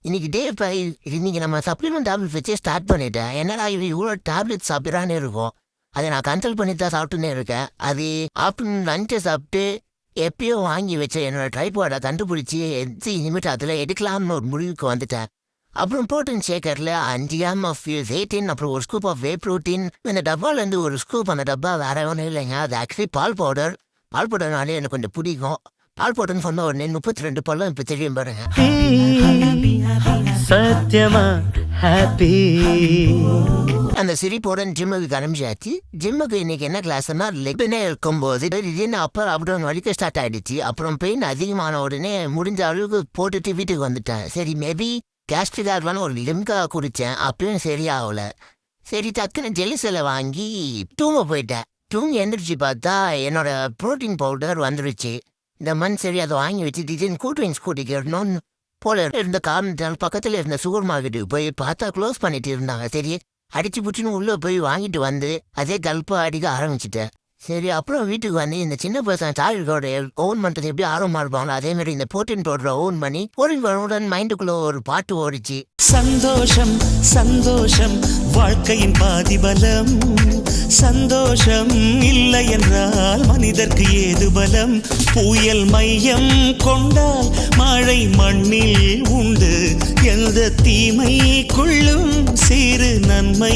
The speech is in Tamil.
இன்னைக்கு டே இன்னைக்கு நம்ம சப்ளிமெண்ட் டேப்லெட் வச்சே ஸ்டார்ட் பண்ணிட்டேன். என்னடா இது இவ்வளோ டேப்லெட் சாப்பிட்றானே இருக்கும். அதை நான் கன்சல்ட் பண்ணி தான் சாப்பிட்டுன்னே இருக்கேன். அது ஆஃப்டர்நூன் லஞ்சை சாப்பிட்டு எப்பயோ வாங்கி வச்ச என்னோட ட்ரைபாடை கண்டுபிடிச்சி எது இனிமேட்டு அதில் எடுக்கலாம்னு ஒரு முடிவுக்கு வந்துட்டேன். அப்புறம் ப்ரோட்டீன் ஷேக்கரில் 5 grams ஆஃப் வெயிட்டின், அப்புறம் ஒரு ஸ்கூப் ஆஃப் வே ப்ரோட்டீன். இந்த டப்பாலேருந்து ஒரு ஸ்கூப், அந்த டப்பா வேற ஒன்றும் இல்லைங்க, அது ஆக்சுவலி பால் பவுடர். பால் பவுடர்னாலே எனக்கு கொஞ்சம் பிடிக்கும். பால் பவுடர்னு சொன்ன உடனே 32 பல்லும் இப்போ தெரியும் பாருங்க. சத்தியமா ஹாப்பி. அந்த சிரிப்போட ஜிம்முக்கு கிளம்பியாச்சு. ஜிம்முக்கு இன்னைக்கு என்ன கிளாஸ்னா லெக் பெயினே இருக்கும்போது திடீர்னு அப்புறம் வலிக்க ஸ்டார்ட் ஆயிடுச்சு. அப்புறம் பெயின் அதிகமான உடனே முடிஞ்ச அளவுக்கு போட்டுட்டு வீட்டுக்கு வந்துட்டேன். சரி மேபி கேஸ்ட்ரிக் ஆகலான்னு ஒரு லிம்கா குடித்தேன். அப்பயும் சரியாகல. சரி டக்குன்னு ஜெலிசில் வாங்கி தூங்க போயிட்டேன். தூங்கி எந்திரிச்சு பார்த்தா என்னோட ப்ரோட்டீன் பவுடர் வந்துருச்சு. இந்த மந்த் சரி அதை வாங்கி வச்சு திடீர்னு கூல் ட்ரிங்க்ஸ் குடிக்கணும்னு போல இருந்த காரணத்தால் பக்கத்தில் இருந்த சூப்பர் மார்க்கெட்டுக்கு போய் பார்த்தா க்ளோஸ் பண்ணிட்டு இருந்தாங்க. சரி அடிச்சு பிடிச்சின்னு உள்ளே போய் வாங்கிட்டு வந்து அதே கல்ப்பாக அடிக்க ஆரம்பிச்சிட்டேன். சரி அப்புறம் வீட்டுக்கு வந்து இந்த சின்ன பசங்க சாக்லேட்டோட ஓன் பண்ணுறது எப்படி ஆர்வமாக இருப்பாங்களோ அதேமாதிரி இந்த ப்ரோட்டீன் பவுடரை ஓன் பண்ணி உடன் மைண்டுக்குள்ளே ஒரு பாட்டு ஓடிச்சு. சந்தோஷம் சந்தோஷம் வாழ்க்கையின் பாதிபலம். சந்தோஷம் இல்லை என்றால் மனிதர்க்கு ஏது பலம். புயல் மையம் கொண்டால் மழை மண்ணில் உண்டு. எந்த தீமைக்குள்ளும் சிறு நன்மை